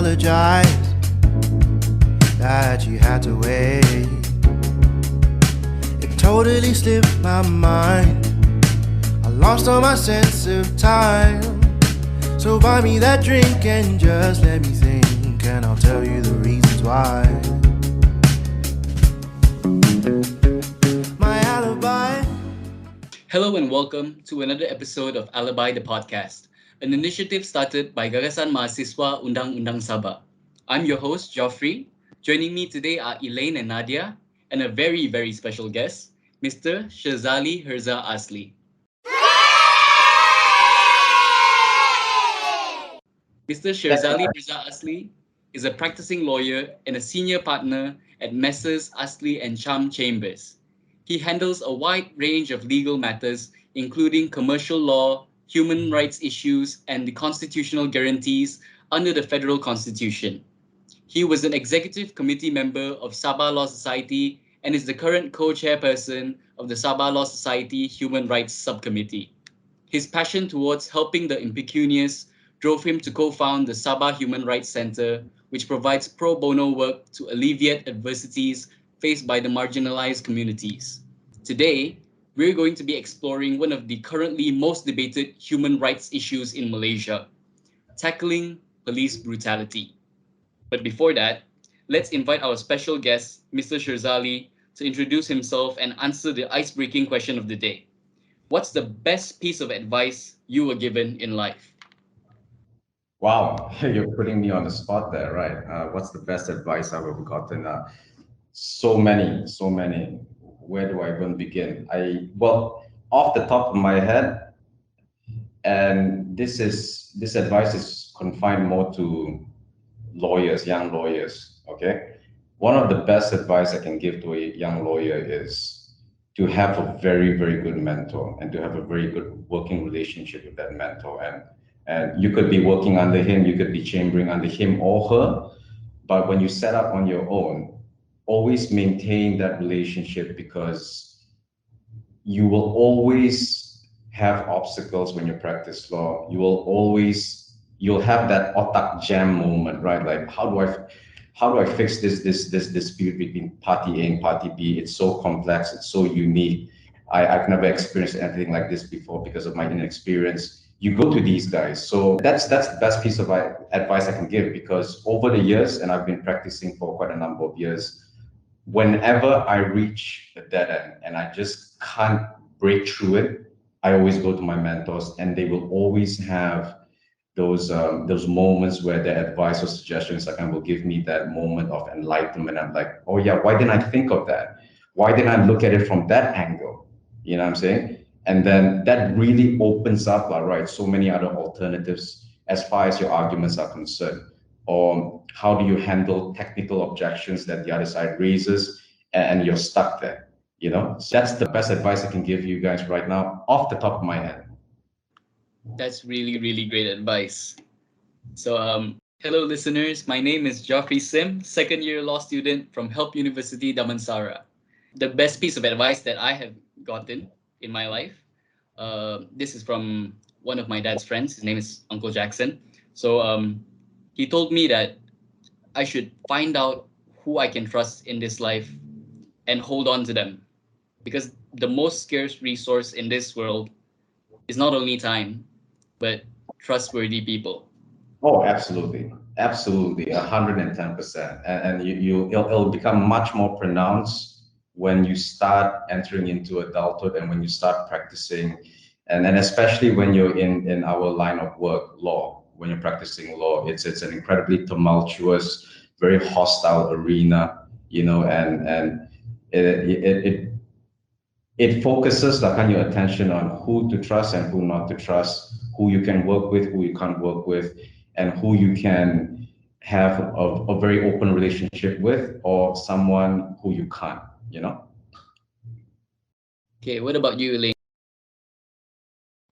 apologize that you had to wait. It totally slipped my mind. I lost all my sense of time. So buy me that drink and just let me think, and I'll tell you the reasons why. My alibi. Hello and welcome to another episode of Alibi the podcast, an initiative started by Gagasan Mahasiswa Undang-Undang Sabah. I'm your host, Geoffery. Joining me today are Elaine and Nadia, and a very, very special guest, Mr. Sherzali Herza Asli. Mr. Sherzali Herza Asli is a practicing lawyer and a senior partner at Messrs. Asli and Cham Chambers. He handles a wide range of legal matters, including commercial law, human rights issues, and the constitutional guarantees under the federal constitution. He was an executive committee member of Sabah Law Society and is the current co-chairperson of the Sabah Law Society Human Rights Subcommittee. His passion towards helping the impecunious drove him to co-found the Sabah Human Rights Center, which provides pro bono work to alleviate adversities faced by the marginalized communities. Today, we're going to be exploring one of the currently most debated human rights issues in Malaysia, tackling police brutality. But before that, let's invite our special guest, Mr. Sherzali, to introduce himself and answer the ice-breaking question of the day. What's the best piece of advice you were given in life? Wow, you're putting me on the spot there, right? What's the best advice I've ever gotten? So many, so many. Where do I even begin? Well, off the top of my head, and this advice is confined more to lawyers, young lawyers. Okay, one of the best advice I can give to a young lawyer is to have a very, very good mentor and to have a very good working relationship with that mentor. And you could be working under him, you could be chambering under him or her, but when you set up on your own, always maintain that relationship, because you will always have obstacles when you practice law. You'll have that otak jam moment, right? Like, how do I fix this dispute between party A and party B? It's so complex, it's so unique. I've never experienced anything like this before because of my inexperience. You go to these guys. So that's the best piece of advice I can give, because over the years, and I've been practicing for quite a number of years, whenever I reach a dead end and I just can't break through it, I always go to my mentors, and they will always have those moments where their advice or suggestions will give me that moment of enlightenment. I'm like, oh yeah, why didn't I think of that? Why didn't I look at it from that angle? You know what I'm saying? And then that really opens up, right, so many other alternatives as far as your arguments are concerned. Or how do you handle technical objections that the other side raises, and you're stuck there, you know? So that's the best advice I can give you guys right now, off the top of my head. That's really, really great advice. So, hello listeners. My name is Geoffery Sim, second year law student from Help University Damansara. The best piece of advice that I have gotten in my life, this is from one of my dad's friends. His name is Uncle Jackson. So, he told me that I should find out who I can trust in this life and hold on to them, because the most scarce resource in this world is not only time, but trustworthy people. Oh, absolutely. Absolutely. 110%. And it'll become much more pronounced when you start entering into adulthood and when you start practicing. And especially when you're in our line of work, law, when you're practicing law, it's an incredibly tumultuous, very hostile arena, you know, and it focuses like on your attention on who to trust and who not to trust, who you can work with, who you can't work with, and who you can have a very open relationship with, or someone who you can't, you know? Okay, what about you, Elaine?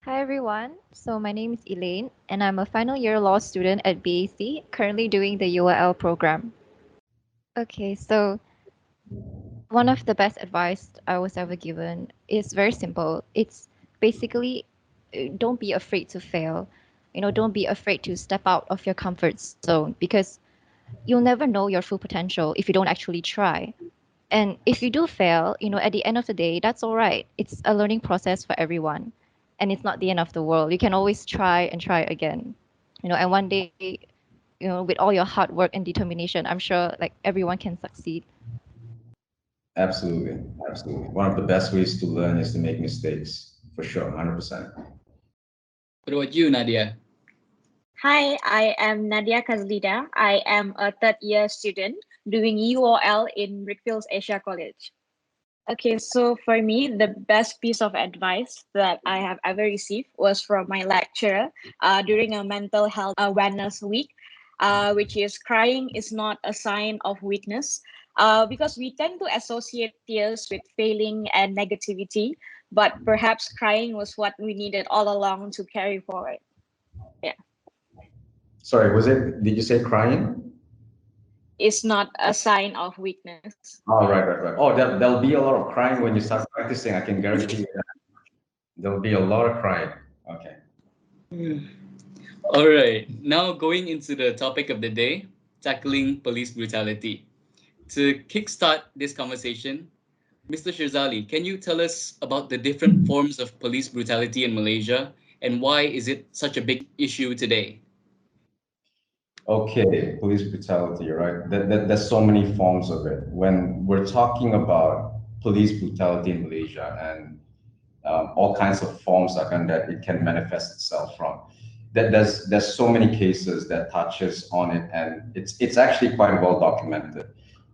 Hi everyone. So my name is Elaine and I'm a final year law student at BAC, currently doing the ULL program. Okay, so one of the best advice I was ever given is very simple. It's basically don't be afraid to fail. Don't be afraid to step out of your comfort zone, because you'll never know your full potential if you don't actually try. And if you do fail, at the end of the day, that's all right. It's a learning process for everyone. And it's not the end of the world. You can always try and try again. And one day, with all your hard work and determination, I'm sure like everyone can succeed. Absolutely, absolutely. One of the best ways to learn is to make mistakes, for sure, 100%. What about you, Nadia? Hi, I am Nadia Kazlida. I am a third year student doing UOL in Brickfields Asia College. Okay, so for me, the best piece of advice that I have ever received was from my lecturer during a mental health awareness week, which is crying is not a sign of weakness, because we tend to associate tears with failing and negativity, but perhaps crying was what we needed all along to carry forward. Yeah. Sorry, did you say crying? Is not a sign of weakness. Oh, right. Oh, there'll be a lot of crying when you start practicing. I can guarantee you that. There'll be a lot of crying. Okay. All right, now going into the topic of the day, tackling police brutality. To kickstart this conversation, Mr. Sherzali, can you tell us about the different forms of police brutality in Malaysia and why is it such a big issue today? Okay, police brutality, right? There's so many forms of it. When we're talking about police brutality in Malaysia and all kinds of forms that it can manifest itself from, there's so many cases that touches on it, and it's actually quite well documented.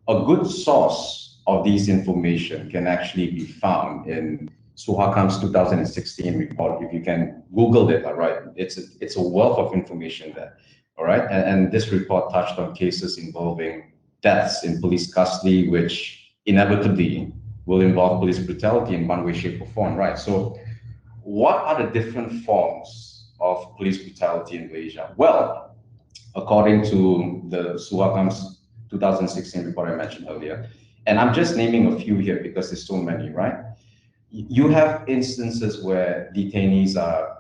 A good source of these information can actually be found in Suhakam's 2016 report. If you can Google it, all right, it's a wealth of information there. All right, and this report touched on cases involving deaths in police custody, which inevitably will involve police brutality in one way, shape, or form, right? So, what are the different forms of police brutality in Malaysia? Well, according to the Suhakam's 2016 report I mentioned earlier, and I'm just naming a few here because there's so many, right? You have instances where detainees are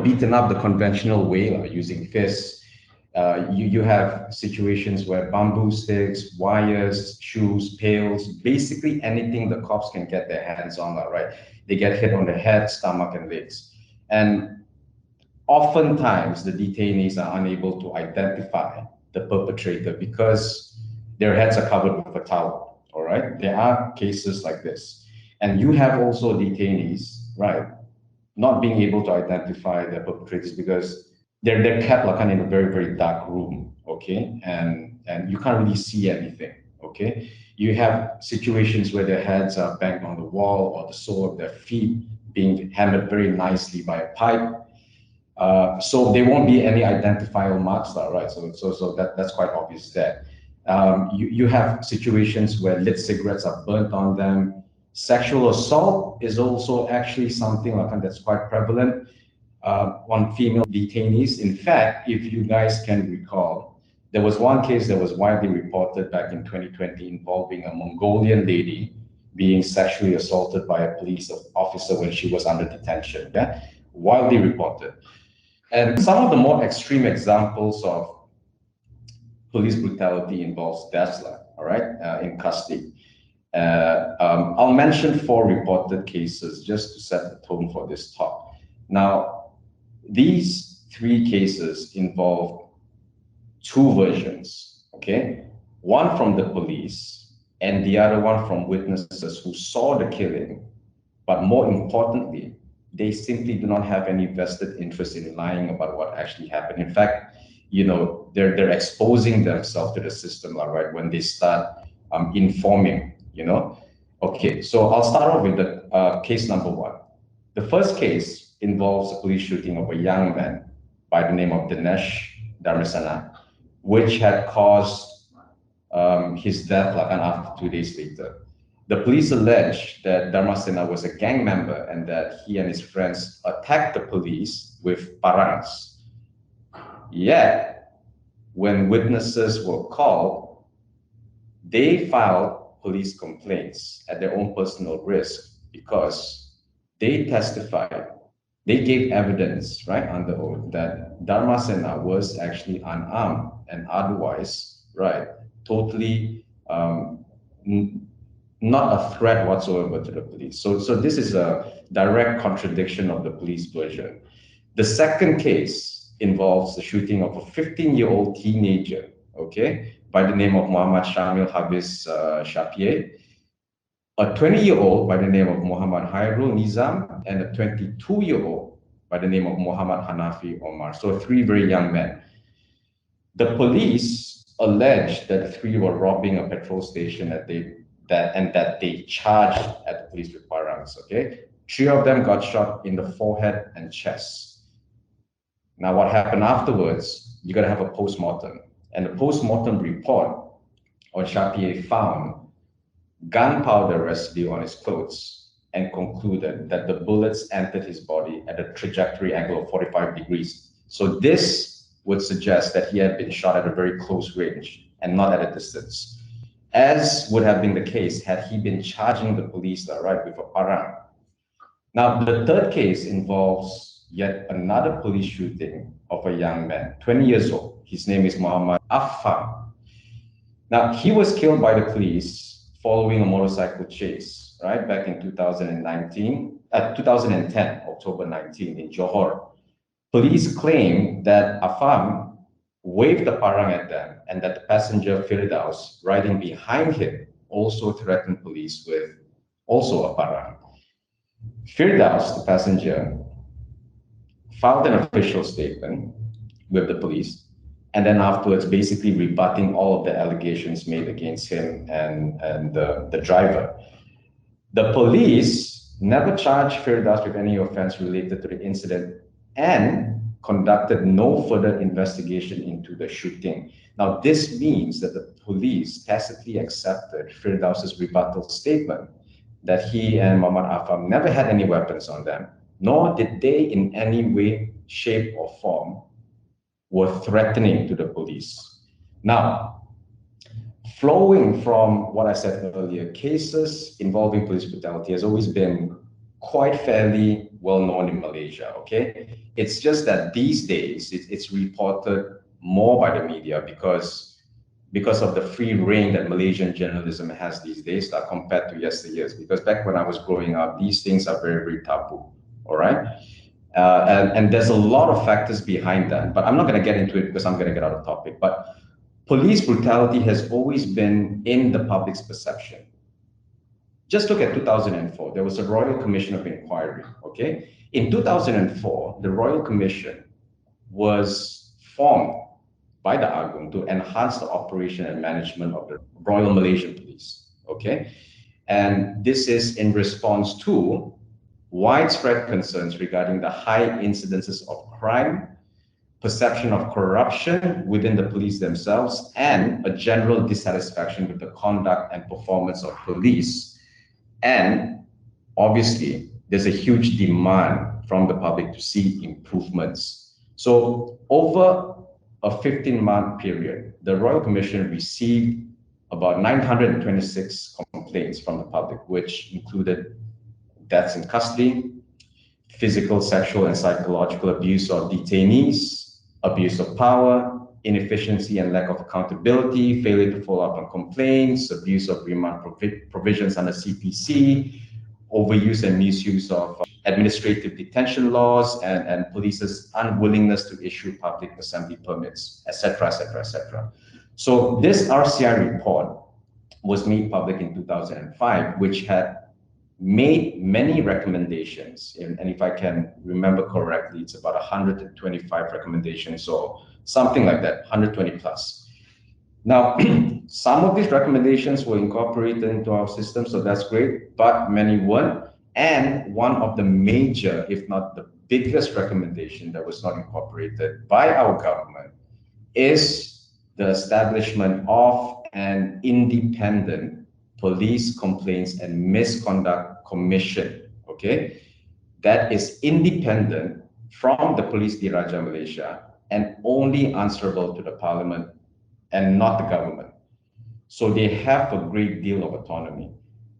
beaten up the conventional way, like using fists. You have situations where bamboo sticks, wires, shoes, pails, basically anything the cops can get their hands on, right? They get hit on the head, stomach, and legs. And oftentimes, the detainees are unable to identify the perpetrator because their heads are covered with a towel, all right? There are cases like this. And you have also detainees, right, not being able to identify the perpetrators because they're kept like in a very, very dark room, okay? And you can't really see anything, okay? You have situations where their heads are banged on the wall or the sole of their feet being hammered very nicely by a pipe. So there won't be any identifiable marks there, right? So that's quite obvious there. You have situations where lit cigarettes are burnt on them. Sexual assault is also actually something like that's quite prevalent on female detainees. In fact, if you guys can recall, there was one case that was widely reported back in 2020 involving a Mongolian lady being sexually assaulted by a police officer when she was under detention. Yeah, widely reported. And some of the more extreme examples of police brutality involves deaths, all right, in custody. I'll mention 4 reported cases just to set the tone for this talk. Now, these 3 cases involve 2 versions, okay? One from the police and the other one from witnesses who saw the killing, but more importantly, they simply do not have any vested interest in lying about what actually happened. In fact, they're exposing themselves to the system, right, when they start informing. Okay, so I'll start off with the case number 1. The first case involves a police shooting of a young man by the name of Dinesh Dharmasana, which had caused his death after 2 days later. The police alleged that Dharmasena was a gang member and that he and his friends attacked the police with parangs. Yet, when witnesses were called, they filed police complaints at their own personal risk because they testified they gave evidence, right, under oath that Dharma Sena was actually unarmed and otherwise, right, totally not a threat whatsoever to the police. So this is a direct contradiction of the police version. The second case involves the shooting of a 15-year-old teenager, okay, by the name of Muhammad Shamil Habis Shapie, a 20-year-old by the name of Muhammad Hairul Nizam, and a 22-year-old by the name of Muhammad Hanafi Omar. So three very young men. The police alleged that the three were robbing a petrol station that they charged at the police with parangs, okay? Three of them got shot in the forehead and chest. Now, what happened afterwards, you gotta have a postmortem. And the postmortem report on Shapie found gunpowder residue on his clothes and concluded that the bullets entered his body at a trajectory angle of 45 degrees. So this would suggest that he had been shot at a very close range and not at a distance, as would have been the case had he been charging the police, right, with a parang. Now, the third case involves yet another police shooting of a young man, 20 years old. His name is Muhammad Affan. Now, he was killed by the police following a motorcycle chase, right, back in 2010, October 19, in Johor. Police claim that Affan waved the parang at them and that the passenger Firdaus riding behind him also threatened police with also a parang. Firdaus, the passenger, filed an official statement with the police, and then afterwards basically rebutting all of the allegations made against him and the driver. The police never charged Firdaus with any offense related to the incident and conducted no further investigation into the shooting. Now, this means that the police tacitly accepted Firdaus's rebuttal statement that he and Muhammad Affan never had any weapons on them, nor did they in any way, shape, or form were threatening to the police. Now, flowing from what I said earlier, cases involving police brutality has always been quite fairly well known in Malaysia, okay? It's just that these days it's reported more by the media because of the free reign that Malaysian journalism has these days compared to yesteryears. Because back when I was growing up, these things are very, very taboo, all right? And there's a lot of factors behind that, but I'm not going to get into it because I'm going to get out of topic. But police brutality has always been in the public's perception. Just look at 2004. There was a Royal Commission of Inquiry, okay? In 2004, the Royal Commission was formed by the Agung to enhance the operation and management of the Royal Malaysian Police, okay? And this is in response to widespread concerns regarding the high incidences of crime, perception of corruption within the police themselves, and a general dissatisfaction with the conduct and performance of police. And obviously, there's a huge demand from the public to see improvements. So over a 15-month period, the Royal Commission received about 926 complaints from the public, which included deaths in custody, physical, sexual, and psychological abuse of detainees, abuse of power, inefficiency and lack of accountability, failure to follow up on complaints, abuse of remand provisions under CPC, overuse and misuse of administrative detention laws, and police's unwillingness to issue public assembly permits, etc., etc., etc. So this RCI report was made public in 2005, which had made many recommendations, and if I can remember correctly, it's about 125 recommendations or something like that, 120 plus. Now, some of these recommendations were incorporated into our system, so that's great, but many weren't. And one of the major, if not the biggest recommendation that was not incorporated by our government is the establishment of an independent police complaints and misconduct commission, okay? That is independent from the Police Diraja Malaysia and only answerable to the parliament and not the government. So they have a great deal of autonomy.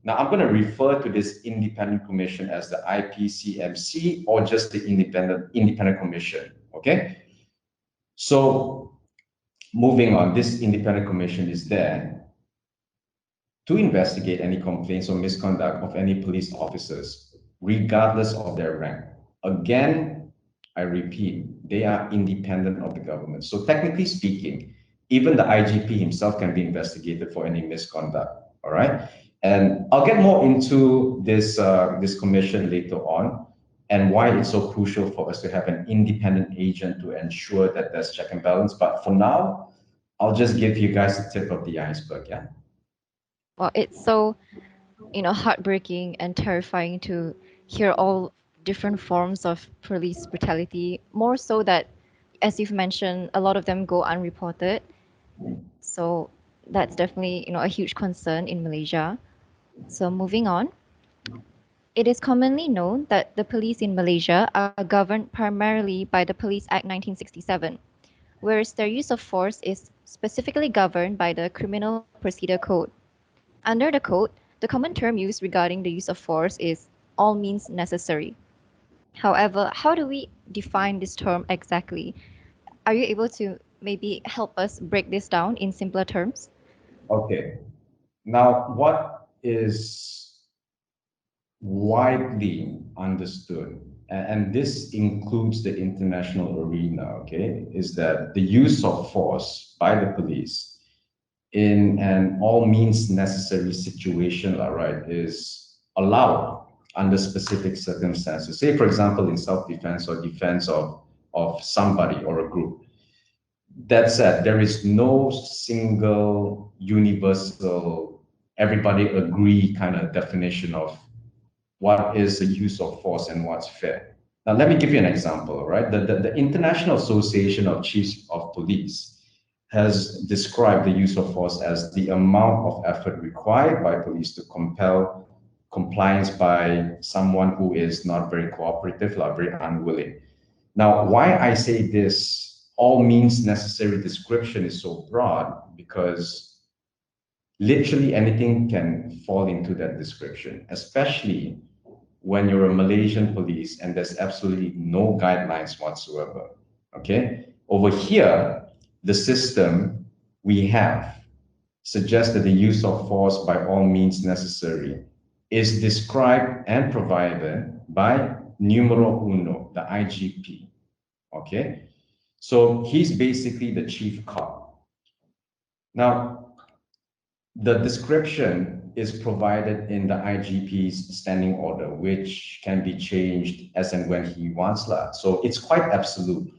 Now, I'm going to refer to this independent commission as the IPCMC or just the independent commission, okay? So moving on, this independent commission is there to investigate any complaints or misconduct of any police officers, regardless of their rank. Again, I repeat, they are independent of the government. So technically speaking, even the IGP himself can be investigated for any misconduct, all right? And I'll get more into this, this commission later on and why it's so crucial for us to have an independent agent to ensure that there's check and balance. But for now, I'll just give you guys the tip of the iceberg, yeah? Well, it's so, heartbreaking and terrifying to hear all different forms of police brutality, more so that, as you've mentioned, a lot of them go unreported. So that's definitely, a huge concern in Malaysia. So moving on, it is commonly known that the police in Malaysia are governed primarily by the Police Act 1967, whereas their use of force is specifically governed by the Criminal Procedure Code. Under the code, the common term used regarding the use of force is all means necessary. However, how do we define this term exactly? Are you able to maybe help us break this down in simpler terms? Okay. Now, what is widely understood, and this includes the international arena, okay, is that the use of force by the police in an all means necessary situation, all right, is allowed under specific circumstances. Say, for example, in self-defense or defense of somebody or a group. That said, there is no single universal, everybody agree kind of definition of what is the use of force and what's fair. Now, let me give you an example, right? The International Association of Chiefs of Police has described the use of force as the amount of effort required by police to compel compliance by someone who is not very cooperative or very unwilling. Now, why I say this all means necessary description is so broad, because literally anything can fall into that description, especially when you're a Malaysian police and there's absolutely no guidelines whatsoever, okay? Over here, the system we have suggests that the use of force by all means necessary is described and provided by numero uno, the IGP, okay? So he's basically the chief cop. Now, the description is provided in the IGP's standing order, which can be changed as and when he wants. So it's quite absolute.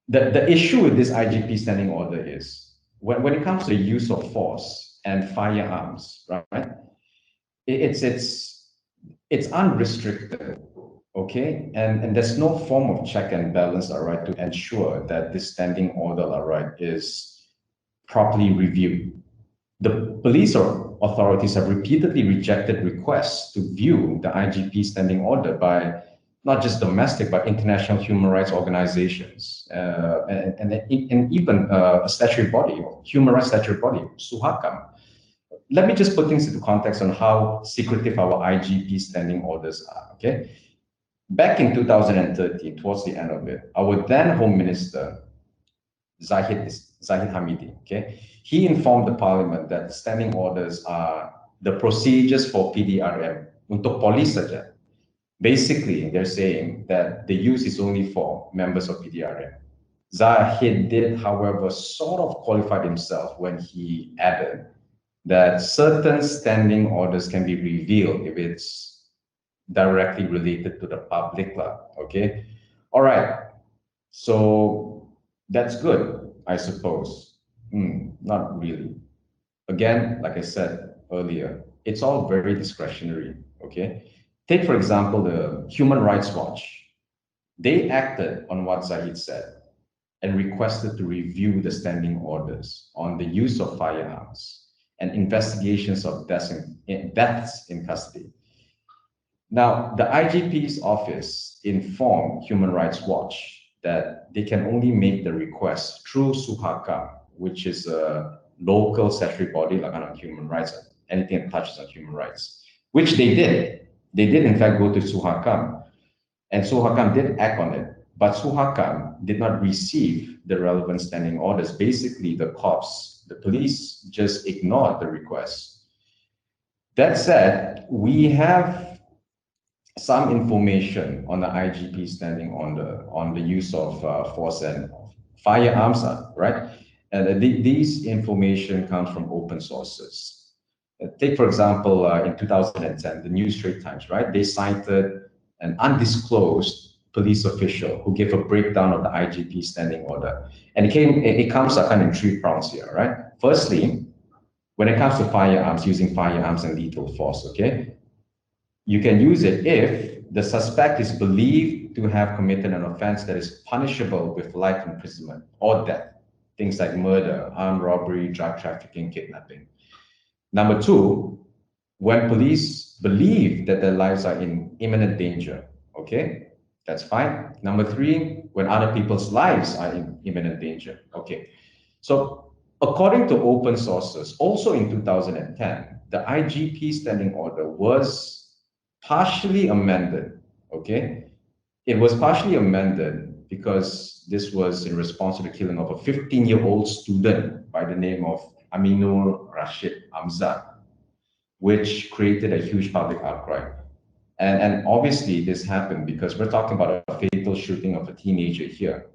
The issue with this IGP standing order is when it comes to the use of force and firearms, right? It's unrestricted, okay? And there's no form of check and balance, all right, to ensure that this standing order, all right, is properly reviewed. The police or authorities have repeatedly rejected requests to view the IGP standing order by not just domestic, but international human rights organizations, and even a statutory body, human rights statutory body, Suhakam. Let me just put things into context on how secretive our IGP standing orders are, okay? Back in 2013, towards the end of it, our then Home Minister, Zahid Hamidi, okay, he informed the Parliament that the standing orders are the procedures for PDRM untuk polis saja. Basically, they're saying that the use is only for members of PDRM. Zahid did, however, sort of qualified himself when he added that certain standing orders can be revealed if it's directly related to the public, okay? All right, so that's good, I suppose. Not really. Again, like I said earlier, it's all very discretionary, okay? Take, for example, the Human Rights Watch. They acted on what Zahid said and requested to review the standing orders on the use of firearms and investigations of deaths in custody. Now, the IGP's office informed Human Rights Watch that they can only make the request through Suhaka, which is a local statutory body like on human rights, anything that touches on human rights, which they did. They did, in fact, go to Suhakam, and Suhakam did act on it. But Suhakam did not receive the relevant standing orders. Basically, the cops, the police, just ignored the request. That said, we have some information on the IGP standing on the use of force and firearms, right? And these information comes from open sources. Take, for example, in 2010, the New Straits Times, right? They cited an undisclosed police official who gave a breakdown of the IGP standing order. And it comes kind of in three prongs here, right? Firstly, when it comes to firearms, using firearms and lethal force, okay? You can use it if the suspect is believed to have committed an offense that is punishable with life imprisonment or death. Things like murder, armed robbery, drug trafficking, kidnapping. Number two, when police believe that their lives are in imminent danger, okay? That's fine. Number three, when other people's lives are in imminent danger, okay? So according to open sources, also in 2010, the IGP standing order was partially amended, okay? It was partially amended because this was in response to the killing of a 15-year-old student by the name of Aminur Rashid Hamza, which created a huge public outcry. And obviously this happened because we're talking about a fatal shooting of a teenager here.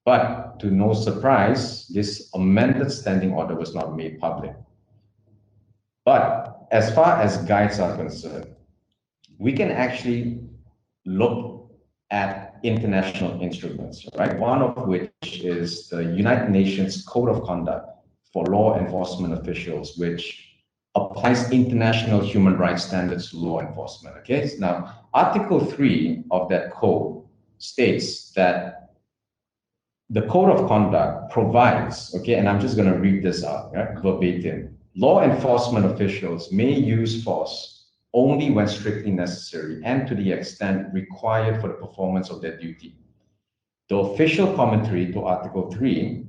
But to no surprise, this amended standing order was not made public. But as far as guides are concerned, we can actually look at international instruments, right? One of which is the United Nations Code of Conduct for Law Enforcement Officials, which applies international human rights standards to law enforcement, okay? Now, Article 3 of that code states that the Code of Conduct provides, okay, and I'm just gonna read this out, right, verbatim. Law enforcement officials may use force only when strictly necessary and to the extent required for the performance of their duty. The official commentary to Article 3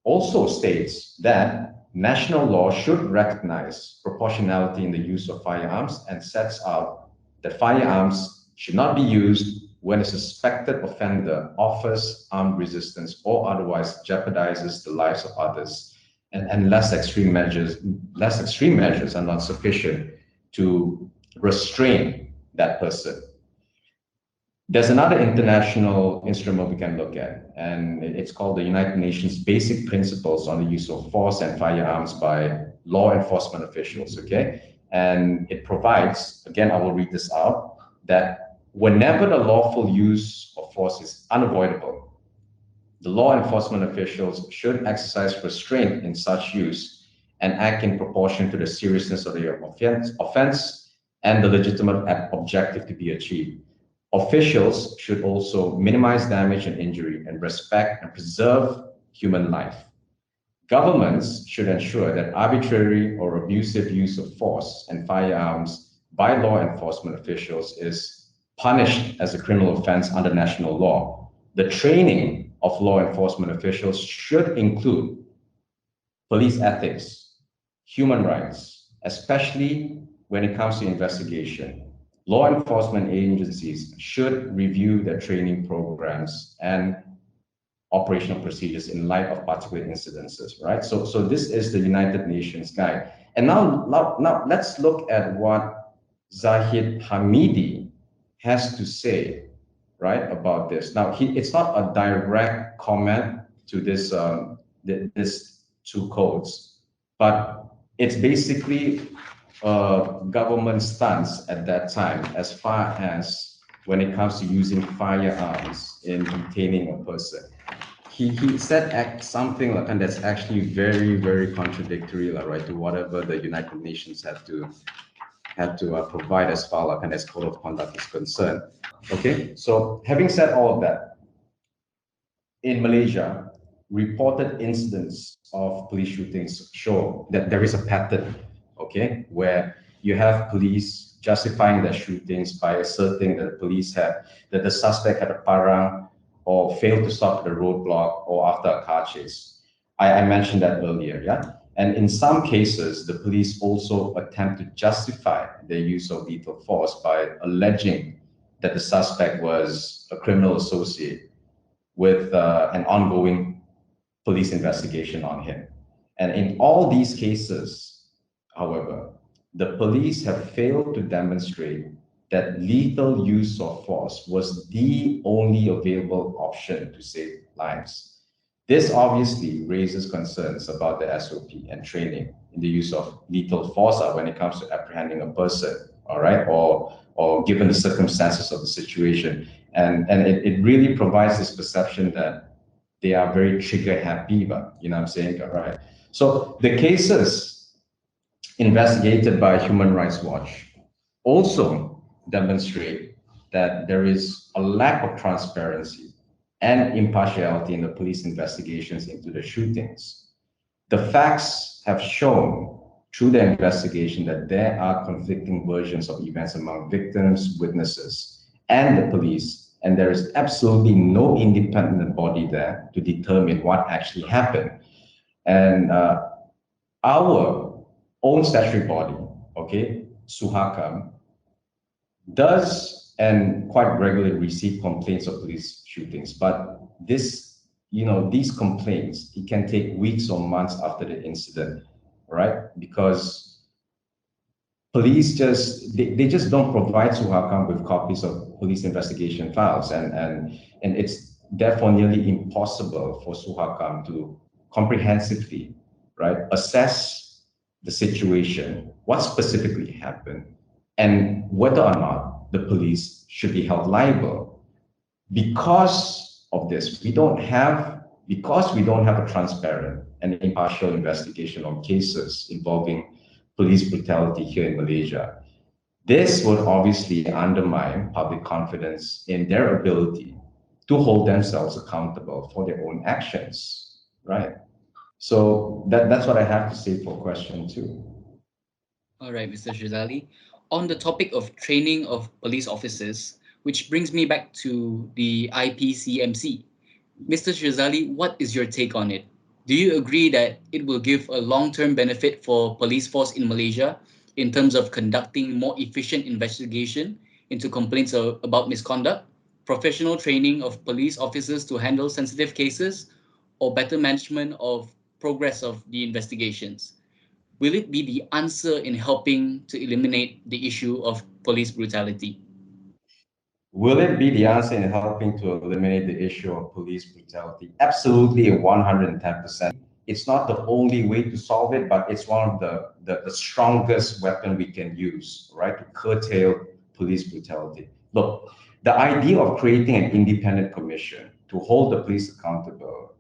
also states that national law should recognize proportionality in the use of firearms and sets out that firearms should not be used when a suspected offender offers armed resistance or otherwise jeopardizes the lives of others, and less extreme measures are not sufficient to restrain that person. There's another international instrument we can look at, and it's called the United Nations Basic Principles on the Use of Force and Firearms by Law Enforcement Officials, okay? And it provides, again, I will read this out, that whenever the lawful use of force is unavoidable, the law enforcement officials should exercise restraint in such use and act in proportion to the seriousness of the offense and the legitimate objective to be achieved. Officials should also minimize damage and injury and respect and preserve human life. Governments should ensure that arbitrary or abusive use of force and firearms by law enforcement officials is punished as a criminal offense under national law. The training of law enforcement officials should include police ethics, human rights, especially when it comes to investigation. Law enforcement agencies should review their training programs and operational procedures in light of particular incidences, right? So this is the United Nations Guide. And now let's look at what Zahid Hamidi has to say, right, about this. Now, it's not a direct comment to this this two codes, but it's basically government stance at that time as far as when it comes to using firearms in detaining a person. He said something like, and that's actually very, very contradictory, right, to whatever the United Nations have to provide as far as code of conduct is concerned. Okay, so having said all of that, in Malaysia, reported incidents of police shootings show that there is a pattern, okay, where you have police justifying their shootings by asserting that the suspect had a parang or failed to stop at a roadblock or after a car chase. I mentioned that earlier, yeah? And in some cases, the police also attempt to justify their use of lethal force by alleging that the suspect was a criminal associate with an ongoing police investigation on him. And in all these cases, however, the police have failed to demonstrate that lethal use of force was the only available option to save lives. This obviously raises concerns about the SOP and training in the use of lethal force when it comes to apprehending a person, all right, or given the circumstances of the situation. And it really provides this perception that they are very trigger happy, but you know what I'm saying, right? So the cases investigated by Human Rights Watch also demonstrate that there is a lack of transparency and impartiality in the police investigations into the shootings. The facts have shown through the investigation that there are conflicting versions of events among victims, witnesses, and the police, and there is absolutely no independent body there to determine what actually happened. And our own statutory body, okay, Suhakam, does and quite regularly receive complaints of police shootings, but these complaints, it can take weeks or months after the incident, right? Because police they just don't provide Suhakam with copies of police investigation files, and it's therefore nearly impossible for Suhakam to comprehensively, right, assess the situation, what specifically happened, and whether or not the police should be held liable. Because of this, we don't have a transparent and impartial investigation on cases involving police brutality here in Malaysia. This would obviously undermine public confidence in their ability to hold themselves accountable for their own actions, right? So that's what I have to say for question 2. All right, Mr. Sherzali. On the topic of training of police officers, which brings me back to the IPCMC. Mr. Sherzali, what is your take on it? Do you agree that it will give a long-term benefit for police force in Malaysia in terms of conducting more efficient investigation into complaints about misconduct, professional training of police officers to handle sensitive cases, or better management of progress of the investigations? Will it be the answer in helping to eliminate the issue of police brutality? Will it be the answer in helping to eliminate the issue of police brutality? Absolutely, 110%. It's not the only way to solve it, but it's one of the strongest weapon we can use, right, to curtail police brutality. Look, the idea of creating an independent commission to hold the police accountable,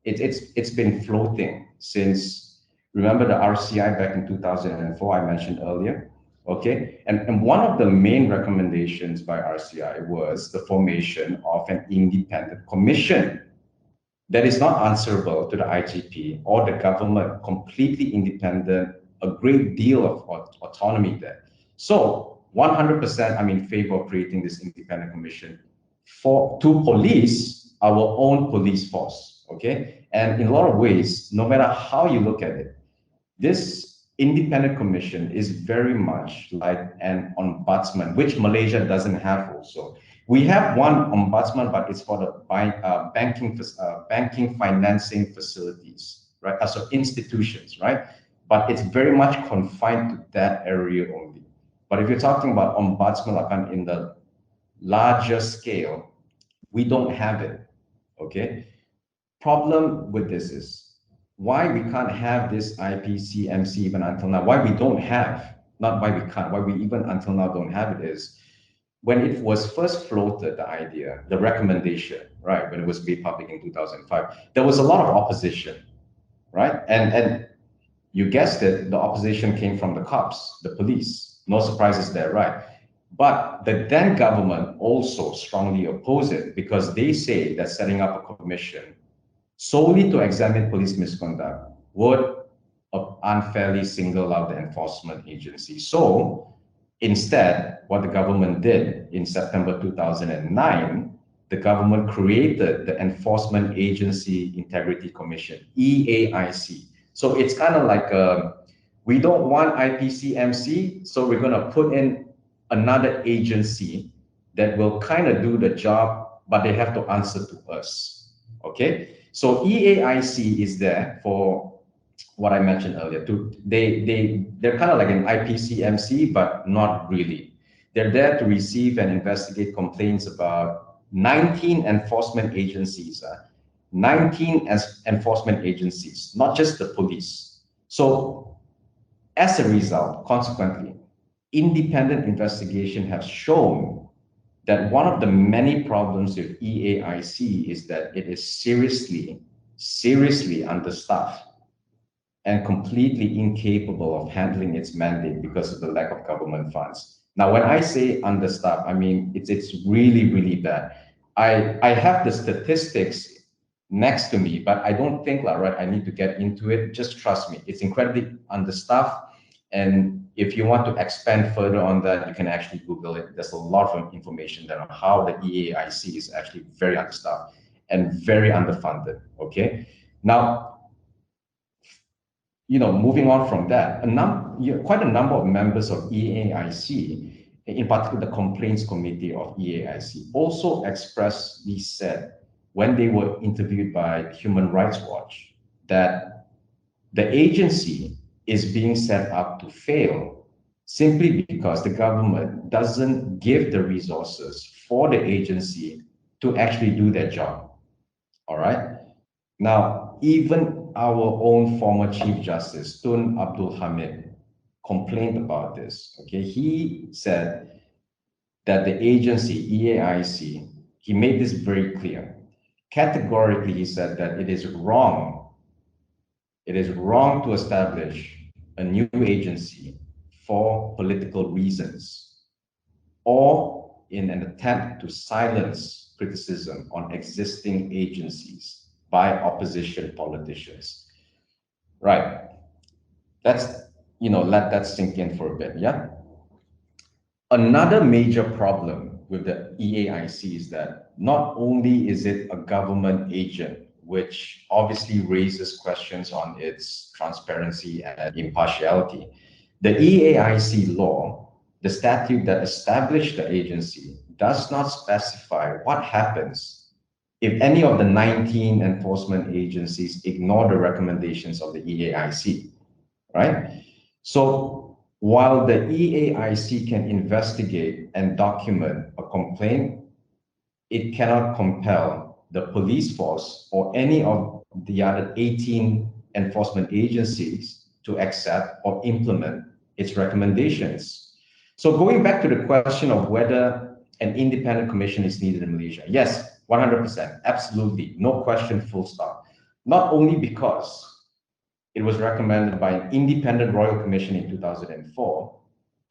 it's been floating since, remember the RCI back in 2004 I mentioned earlier? Okay, and one of the main recommendations by RCI was the formation of an independent commission that is not answerable to the IGP or the government, completely independent, a great deal of autonomy there. So 100% I'm in favor of creating this independent commission to police our own police force, okay? And in a lot of ways, no matter how you look at it, this independent commission is very much like an ombudsman, which Malaysia doesn't have also. We have one ombudsman, but it's for the banking financing facilities, right? So institutions, right? But it's very much confined to that area only. But if you're talking about ombudsman like in the larger scale, we don't have it, okay? Problem with this is, why we can't have this IPCMC even until now, why we don't have, not why we can't, why we even until now don't have it is, when it was first floated, the idea, the recommendation, right, when it was made public in 2005, there was a lot of opposition, right? And you guessed it, the opposition came from the cops, the police. No surprises there, right? But the then government also strongly opposed it because they say that setting up a commission solely to examine police misconduct would unfairly single out the enforcement agency. So instead, what the government did in September 2009, the government created the Enforcement Agency Integrity Commission, EAIC. So it's kind of like we don't want IPCMC, so we're going to put in another agency that will kind of do the job, but they have to answer to us. Okay, so EAIC is there for what I mentioned earlier. They're kind of like an IPCMC, but not really. They're there to receive and investigate complaints about 19 enforcement agencies. 19 enforcement agencies, not just the police. So as a result, consequently, independent investigation has shown that one of the many problems with EAIC is that it is seriously understaffed and completely incapable of handling its mandate because of the lack of government funds. Now, when I say understaffed, I mean it's really bad. I have the statistics next to me, but I don't think right, I need to get into it. Just trust me, it's incredibly understaffed. And if you want to expand further on that, you can actually Google it. There's a lot of information there on how the EAIC is actually very understaffed and very underfunded. Okay, now, moving on from that, quite a number of members of EAIC, in particular the complaints committee of EAIC, also expressly said when they were interviewed by Human Rights Watch that the agency is being set up to fail simply because the government doesn't give the resources for the agency to actually do their job. All right. Now, even our own former Chief Justice, Tun Abdul Hamid, complained about this. Okay, he said that the agency, EAIC, he made this very clear. Categorically, he said that it is wrong. It is wrong to establish a new agency for political reasons or in an attempt to silence criticism on existing agencies by opposition politicians. Right. That's, let that sink in for a bit, yeah? Another major problem with the EAIC is that not only is it a government agent, which obviously raises questions on its transparency and impartiality, the EAIC law, the statute that established the agency, does not specify what happens if any of the 19 enforcement agencies ignore the recommendations of the EAIC, right? So while the EAIC can investigate and document a complaint, it cannot compel the police force or any of the other 18 enforcement agencies to accept or implement its recommendations. So going back to the question of whether an independent commission is needed in Malaysia, yes, 100%, absolutely, no question, full stop. Not only because it was recommended by an independent royal commission in 2004,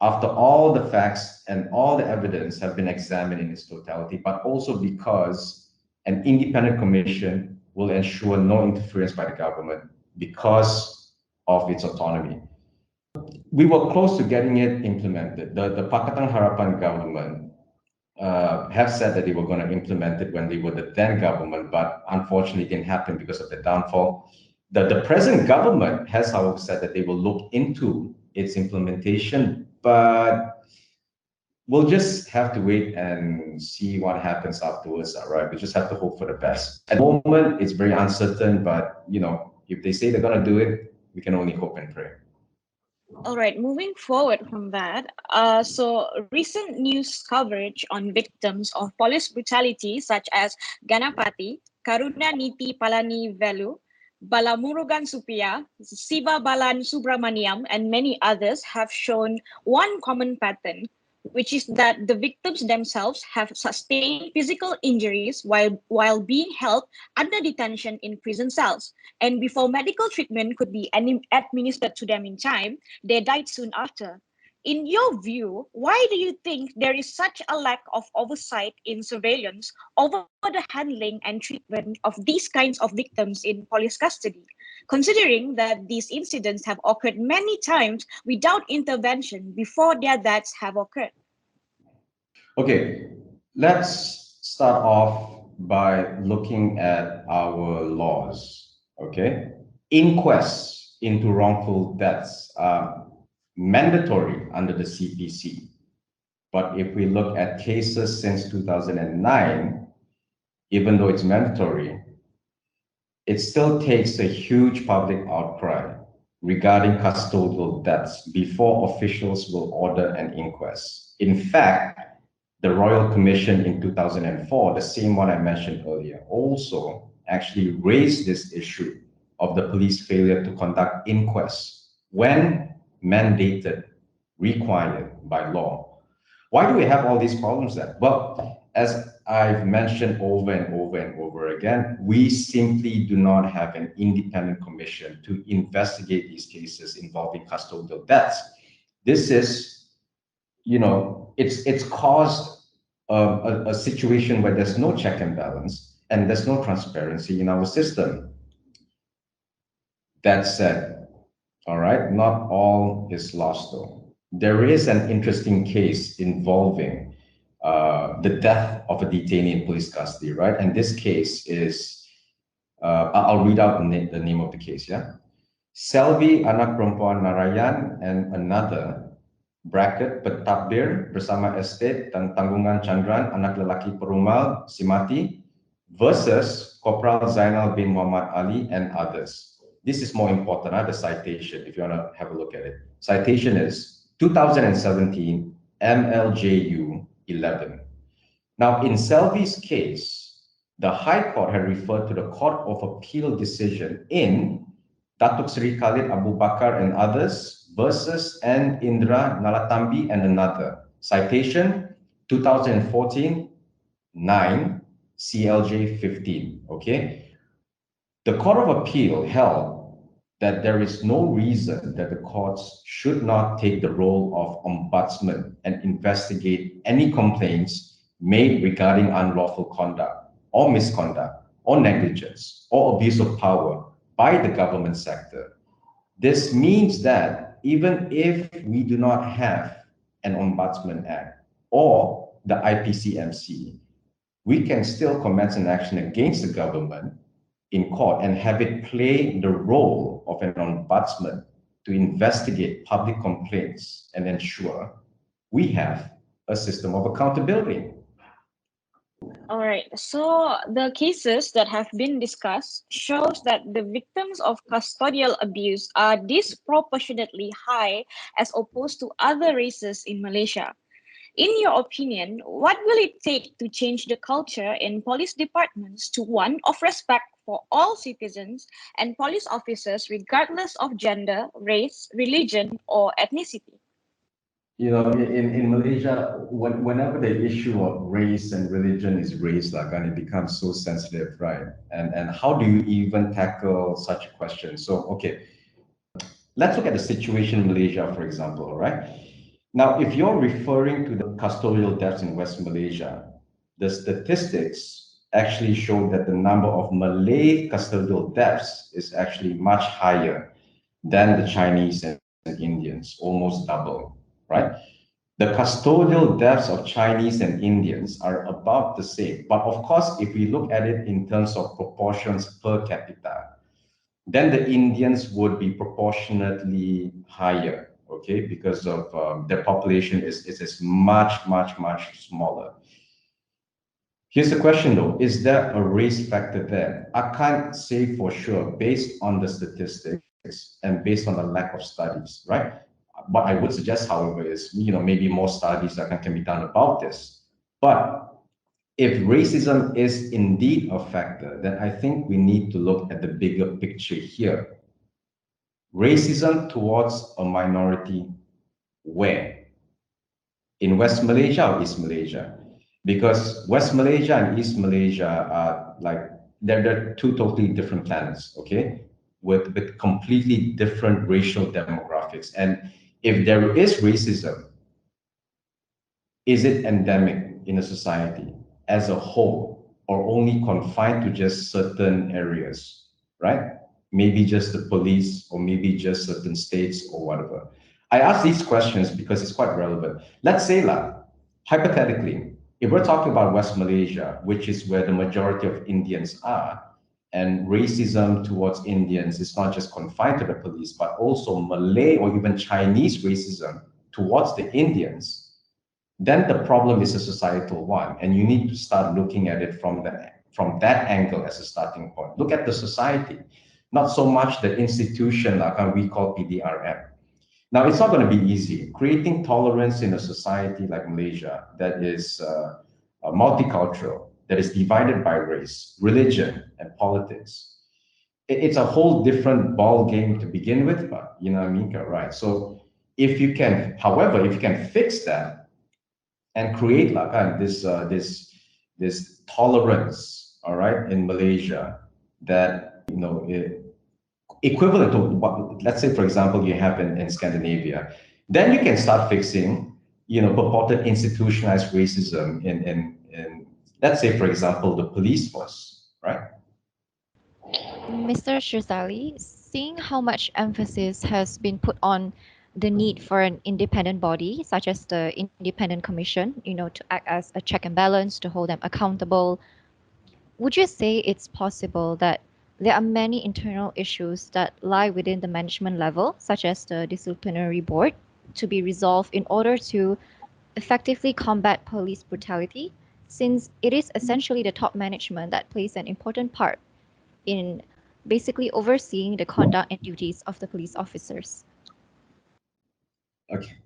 after all the facts and all the evidence have been examined in its totality, but also because an independent commission will ensure no interference by the government because of its autonomy. We were close to getting it implemented. The Pakatan Harapan government have said that they were going to implement it when they were the then government, but unfortunately it didn't happen because of the downfall. The present government has, however, said that they will look into its implementation, but we'll just have to wait and see what happens afterwards, right? We just have to hope for the best. At the moment, it's very uncertain, but if they say they're going to do it, we can only hope and pray. All right, moving forward from that, so recent news coverage on victims of police brutality such as Ganapati, Karuna Niti Palani Velu, Balamurugan Supia, Siva Balan Subramaniam, and many others have shown one common pattern, which is that the victims themselves have sustained physical injuries while being held under detention in prison cells. And before medical treatment could be administered to them in time, they died soon after. In your view, why do you think there is such a lack of oversight in surveillance over the handling and treatment of these kinds of victims in police custody? Considering that these incidents have occurred many times without intervention before their deaths have occurred. Okay, let's start off by looking at our laws, okay? Inquests into wrongful deaths are mandatory under the CPC. But if we look at cases since 2009, even though it's mandatory, it still takes a huge public outcry regarding custodial deaths before officials will order an inquest. In fact, the Royal Commission in 2004, the same one I mentioned earlier, also actually raised this issue of the police failure to conduct inquests when mandated, required by law. Why do we have all these problems then? Well, as I've mentioned over and over and over again, we simply do not have an independent commission to investigate these cases involving custodial deaths. This is, it's caused a situation where there's no check and balance and there's no transparency in our system. That said, all right, not all is lost though. There is an interesting case involving the death of a detainee in police custody, right? And this case is, I'll read out the name of the case, yeah? Selvi anak perempuan Narayan and another, bracket, pentadbir bersama estate dan tanggungan Chandran, anak lelaki perumal Simati, versus Kopral Zainal bin Muhammad Ali and others. This is more important, the citation, if you want to have a look at it. Citation is 2017 MLJU 11. Now, in Selvi's case, the High Court had referred to the Court of Appeal decision in Datuk Seri Khalid Abu Bakar and others versus N. Indra Nalatambi and another. Citation 2014 9 CLJ 15. Okay. The Court of Appeal held that there is no reason that the courts should not take the role of ombudsman and investigate any complaints made regarding unlawful conduct or misconduct or negligence or abuse of power by the government sector. This means that even if we do not have an Ombudsman Act or the IPCMC, we can still commence an action against the government in court and have it play the role of an ombudsman to investigate public complaints and ensure we have a system of accountability. All right, so the cases that have been discussed shows that the victims of custodial abuse are disproportionately high as opposed to other races in Malaysia. In your opinion, what will it take to change the culture in police departments to one of respect for all citizens and police officers regardless of gender, race, religion, or ethnicity? In Malaysia, whenever the issue of race and religion is raised, and it becomes so sensitive, right? And how do you even tackle such a question? So, okay, let's look at the situation in Malaysia, for example, right? Now, if you're referring to the custodial deaths in West Malaysia, the statistics actually show that the number of Malay custodial deaths is actually much higher than the Chinese and Indians, almost double, right? The custodial deaths of Chinese and Indians are about the same. But of course, if we look at it in terms of proportions per capita, then the Indians would be proportionately higher, okay, because of their population is much smaller. Here's the question though, is there a race factor there? I can't say for sure based on the statistics and based on the lack of studies, right? What I would suggest, however, is maybe more studies that can be done about this. But if racism is indeed a factor, then I think we need to look at the bigger picture here. Racism towards a minority, where? In West Malaysia or East Malaysia? Because West Malaysia and East Malaysia are they're two totally different planets, okay? With completely different racial demographics. And if there is racism, is it endemic in a society as a whole or only confined to just certain areas, right? Maybe just the police or maybe just certain states or whatever. I ask these questions because it's quite relevant. Let's say, hypothetically, if we're talking about West Malaysia, which is where the majority of Indians are, And racism towards Indians is not just confined to the police, but also Malay or even Chinese racism towards the Indians, then the problem is a societal one. And you need to start looking at it from that angle as a starting point. Look at the society, not so much the institution like we call PDRM. Now, it's not going to be easy. Creating tolerance in a society like Malaysia that is multicultural, that is divided by race, religion, and politics. It's a whole different ball game to begin with, but you know what I mean, right? So if you can, however, if you can fix that and create like this tolerance, all right, in Malaysia that equivalent to what, let's say, for example, you have in Scandinavia, then you can start fixing, purported institutionalized racism in, let's say, for example, the police force, right? Mr. Sherzali, seeing how much emphasis has been put on the need for an independent body, such as the Independent Commission, to act as a check and balance, to hold them accountable, would you say it's possible that there are many internal issues that lie within the management level, such as the disciplinary board, to be resolved in order to effectively combat police brutality, since it is essentially the top management that plays an important part in basically overseeing the conduct and duties of the police officers? Okay.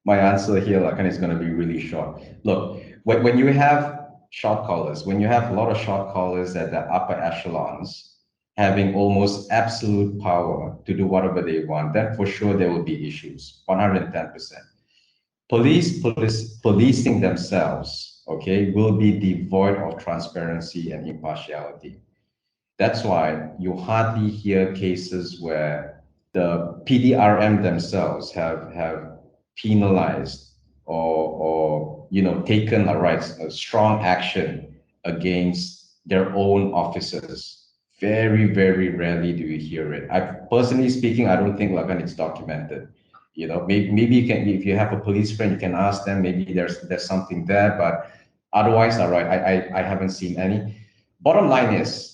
My answer here, Lakan, is going to be really short. Look, when you have short callers, when you have a lot of short callers at the upper echelons having almost absolute power to do whatever they want, then for sure there will be issues, 110%. Policing themselves, okay, will be devoid of transparency and impartiality. That's why you hardly hear cases where the PDRM themselves have penalized or taken a strong action against their own officers. Very, very rarely do you hear it. Personally speaking, I don't think Lagan it's documented. Maybe you can, if you have a police friend, you can ask them. Maybe there's something there, but otherwise, all right, I haven't seen any. Bottom line is,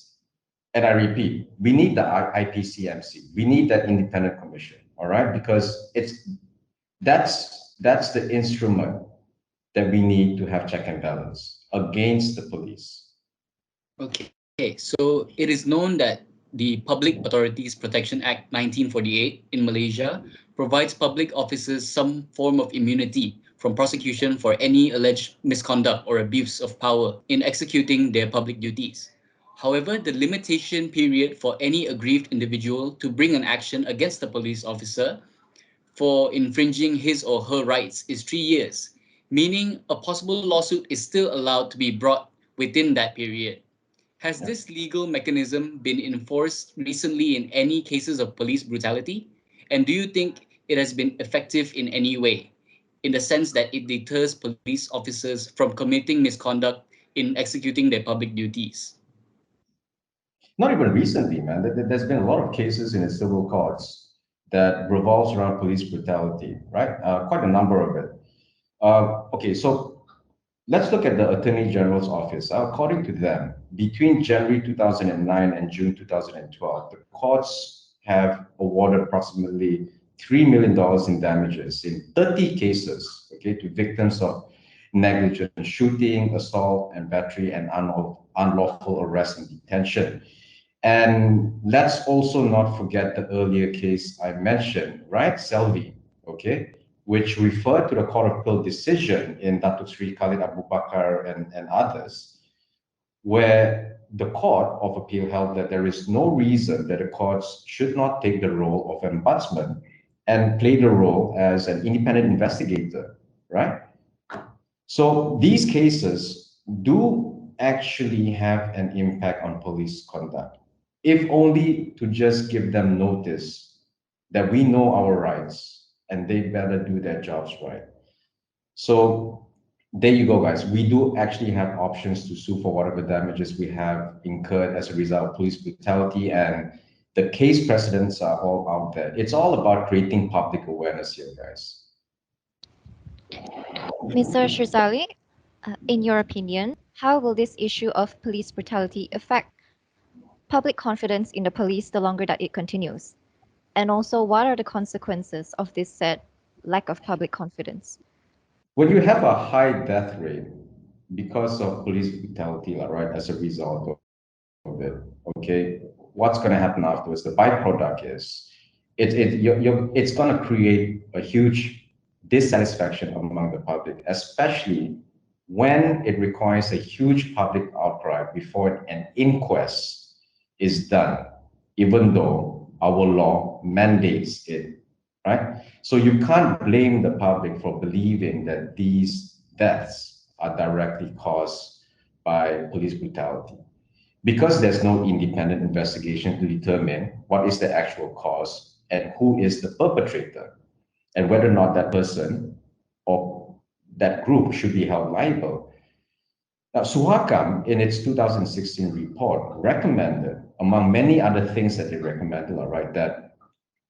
and I repeat, we need the IPCMC. We need that independent commission, all right? Because that's the instrument that we need to have check and balance against the police. Okay, so it is known that the Public Authorities Protection Act 1948 in Malaysia provides public officers some form of immunity from prosecution for any alleged misconduct or abuse of power in executing their public duties. However, the limitation period for any aggrieved individual to bring an action against a police officer for infringing his or her rights is 3 years, meaning a possible lawsuit is still allowed to be brought within that period. Has this legal mechanism been enforced recently in any cases of police brutality? And do you think it has been effective in any way, in the sense that it deters police officers from committing misconduct in executing their public duties? Not even recently, man. There's been a lot of cases in the civil courts that revolves around police brutality, right? Quite a number of it. Okay, so let's look at the Attorney General's office. According to them, between January 2009 and June 2012, the courts have awarded approximately $3 million in damages in 30 cases, okay, to victims of negligent shooting, assault, and battery, and unlawful arrest and detention. And let's also not forget the earlier case I mentioned, right? Selvi, okay, which referred to the Court of Appeal decision in Datuk Sri Khalid Abu Bakar and others, where the Court of Appeal held that there is no reason that the courts should not take the role of ombudsman and play the role as an independent investigator, right? So these cases do actually have an impact on police conduct, if only to just give them notice that we know our rights and they better do their jobs right. So there you go, guys. We do actually have options to sue for whatever damages we have incurred as a result of police brutality, and the case precedents are all out there. It's all about creating public awareness here, guys. Mr. Sherzali, in your opinion, how will this issue of police brutality affect public confidence in the police the longer that it continues? And also, what are the consequences of this said lack of public confidence? When you have a high death rate because of police brutality, right, as a result of it, okay, what's going to happen afterwards? The byproduct is it's going to create a huge dissatisfaction among the public, especially when it requires a huge public outcry before an inquest is done, even though our law mandates it, right? So you can't blame the public for believing that these deaths are directly caused by police brutality because there's no independent investigation to determine what is the actual cause and who is the perpetrator and whether or not that person or that group should be held liable. Now, Suhakam, in its 2016 report, recommended, among many other things that they recommended, all right, that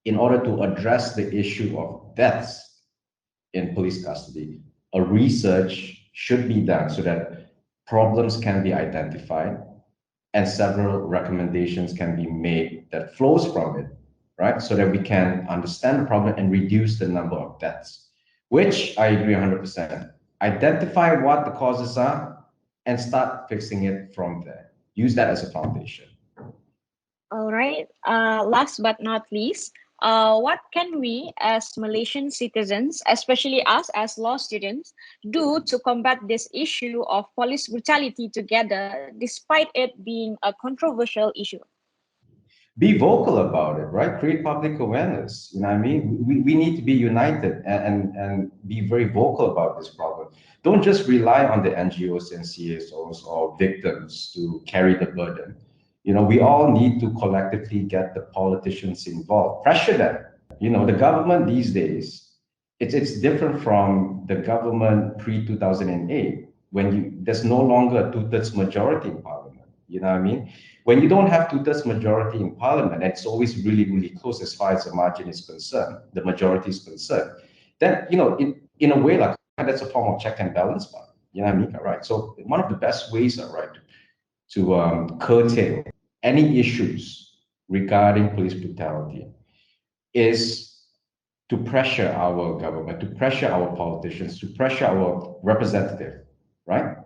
in order to address the issue of deaths in police custody, a research should be done so that problems can be identified and several recommendations can be made that flows from it, right? So that we can understand the problem and reduce the number of deaths, which I agree 100%. Identify what the causes are and start fixing it from there. Use that as a foundation. All right. Last but not least, what can we as Malaysian citizens, especially us as law students, do to combat this issue of police brutality together, despite it being a controversial issue? Be vocal about it, right? Create public awareness. You know what I mean? We need to be united and be very vocal about this problem. Don't just rely on the NGOs and CSOs or victims to carry the burden. You know, we all need to collectively get the politicians involved, pressure them. You know, the government these days, it's different from the government pre-2008 when there's no longer a two-thirds majority in parliament. You know what I mean? When you don't have two-thirds majority in parliament, it's always really, really close as far as the margin is concerned, the majority is concerned. Then, you know, in a way, like that's a form of check and balance, but you know what I mean, right? So one of the best ways, right, to curtail any issues regarding police brutality is to pressure our government, to pressure our politicians, to pressure our representative, right?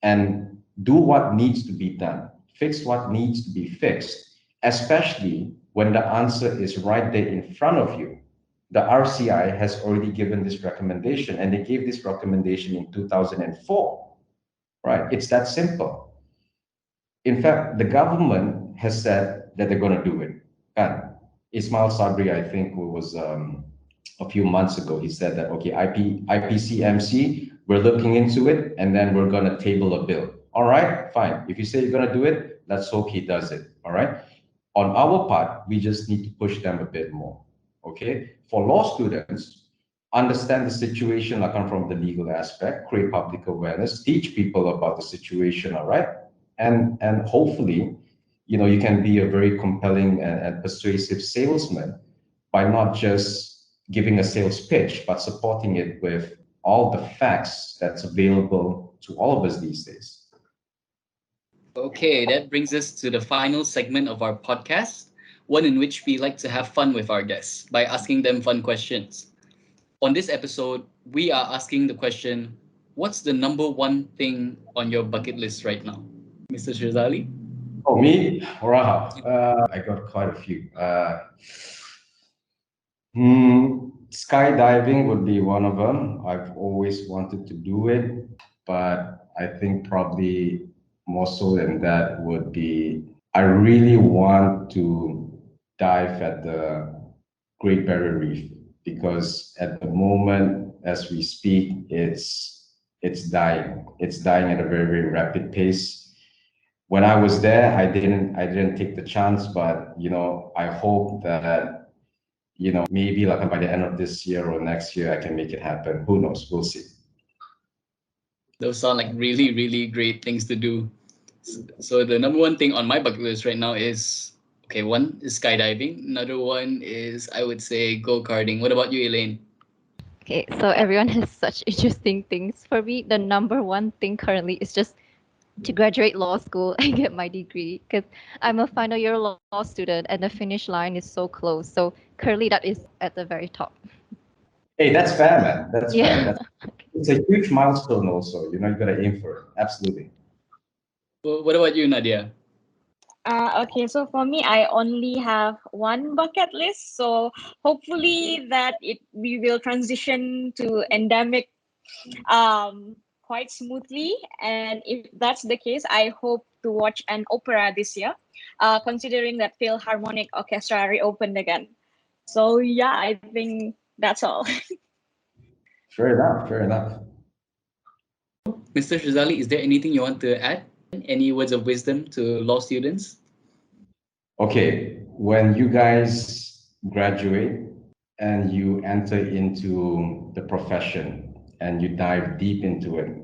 And do what needs to be done, fix what needs to be fixed, especially when the answer is right there in front of you. The RCI has already given this recommendation, and they gave this recommendation in 2004, right? It's that simple. In fact, the government has said that they're going to do it. And Ismail Sabri, I think, who was a few months ago, he said that, okay, IPCMC, we're looking into it, and then we're going to table a bill. All right, fine. If you say you're going to do it, let's hope he does it. All right. On our part, we just need to push them a bit more. Okay. For law students, understand the situation, like from the legal aspect, create public awareness, teach people about the situation. All right. And hopefully, you know, you can be a very compelling and persuasive salesman by not just giving a sales pitch, but supporting it with all the facts that's available to all of us these days. Okay, that brings us to the final segment of our podcast, one in which we like to have fun with our guests by asking them fun questions. On this episode, we are asking the question, what's the number one thing on your bucket list right now? Mr. Sherzali? Oh, me? Wow. I got quite a few. Skydiving would be one of them. I've always wanted to do it, but I think probably more so than that would be I really want to dive at the Great Barrier Reef because at the moment, as we speak, it's dying. It's dying at a very, very rapid pace. When I was there, I didn't take the chance, but you know, I hope that you know, maybe like by the end of this year or next year, I can make it happen. Who knows? We'll see. Those sound like really, really great things to do. So the number one thing on my bucket list right now is, okay, one is skydiving. Another one is, I would say, go-karting. What about you, Elaine? Okay, so everyone has such interesting things. For me, the number one thing currently is just to graduate law school and get my degree because I'm a final year law student and the finish line is so close. So currently that is at the very top. Hey, that's fair, man. That's fair. Yeah. It's a huge milestone also. You gotta aim for it. Absolutely. Well, what about you, Nadia? Okay, so for me, I only have one bucket list. So hopefully that we will transition to endemic quite smoothly. And if that's the case, I hope to watch an opera this year, considering that Philharmonic Orchestra reopened again. So yeah, I think that's all. Fair enough. Fair enough. Mr. Sherzali, is there anything you want to add? Any words of wisdom to law students? Okay, when you guys graduate and you enter into the profession and you dive deep into it,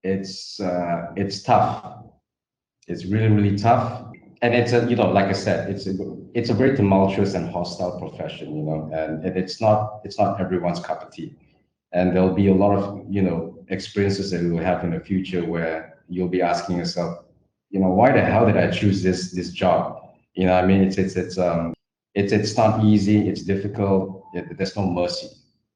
it's tough. It's really, really tough. And it's like I said, it's a very tumultuous and hostile profession, and it's not everyone's cup of tea. And there'll be a lot of, experiences that you'll have in the future where you'll be asking yourself, why the hell did I choose this job? I mean, it's not easy, it's difficult, there's no mercy,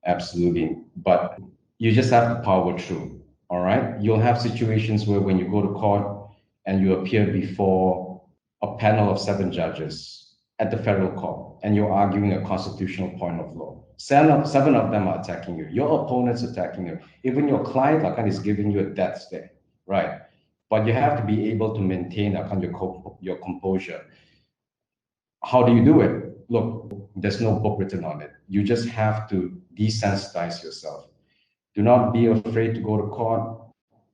absolutely. But you just have to power through, all right? You'll have situations where when you go to court and you appear before a panel of 7 judges at the federal court and you're arguing a constitutional point of law. Seven of them are attacking you. Your opponent's attacking you. Even your client is giving you a death stare, right? But you have to be able to maintain your composure. How do you do it? Look, there's no book written on it. You just have to desensitize yourself. Do not be afraid to go to court.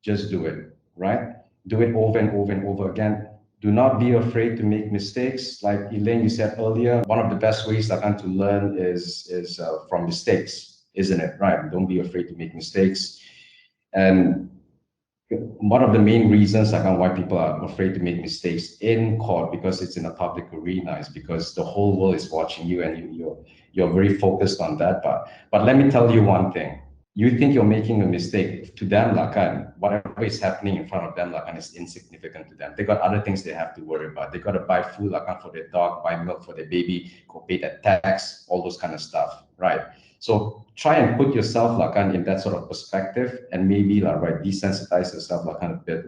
Just do it, right? Do it over and over and over again. Do not be afraid to make mistakes. Like Elaine, you said earlier, one of the best ways to learn is from mistakes, isn't it? Right? Don't be afraid to make mistakes. And one of the main reasons why people are afraid to make mistakes in court, because it's in a public arena, is because the whole world is watching you and you're very focused on that part. But let me tell you one thing. You think you're making a mistake. To them, whatever is happening in front of them is insignificant to them. They got other things they have to worry about. They got to buy food for their dog, buy milk for their baby, go pay that tax, all those kind of stuff, right? So try and put yourself in that sort of perspective and maybe desensitize yourself a bit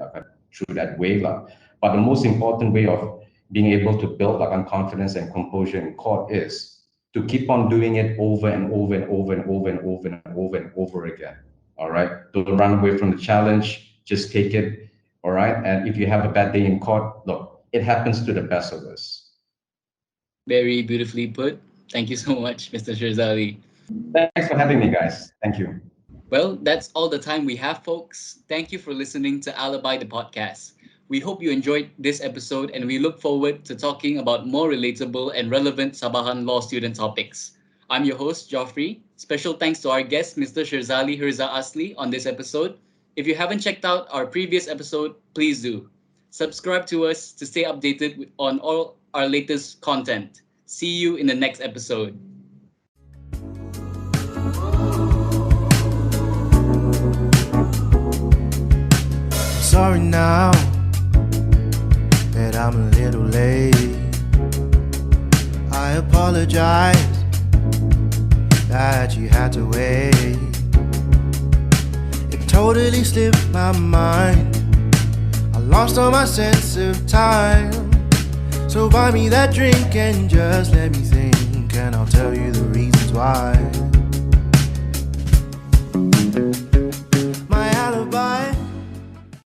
through that way. But the most important way of being able to build confidence and composure in court is to keep on doing it over and over and over and over and over and over and over again. All right. Don't run away from the challenge. Just take it. All right. And if you have a bad day in court, look, it happens to the best of us. Very beautifully put. Thank you so much, Mr. Sherzali. Thanks for having me, guys. Thank you. Well, that's all the time we have, folks. Thank you for listening to Alibi, the podcast. We hope you enjoyed this episode and we look forward to talking about more relatable and relevant Sabahan law student topics. I'm your host, Geoffery. Special thanks to our guest, Mr. Sherzali Herza Asli, on this episode. If you haven't checked out our previous episode, please do. Subscribe to us to stay updated on all our latest content. See you in the next episode. Sorry now that I'm a little late. I apologize that you had to wait. It totally slipped my mind. I lost all my sense of time. So buy me that drink and just let me think, and I'll tell you the reasons why.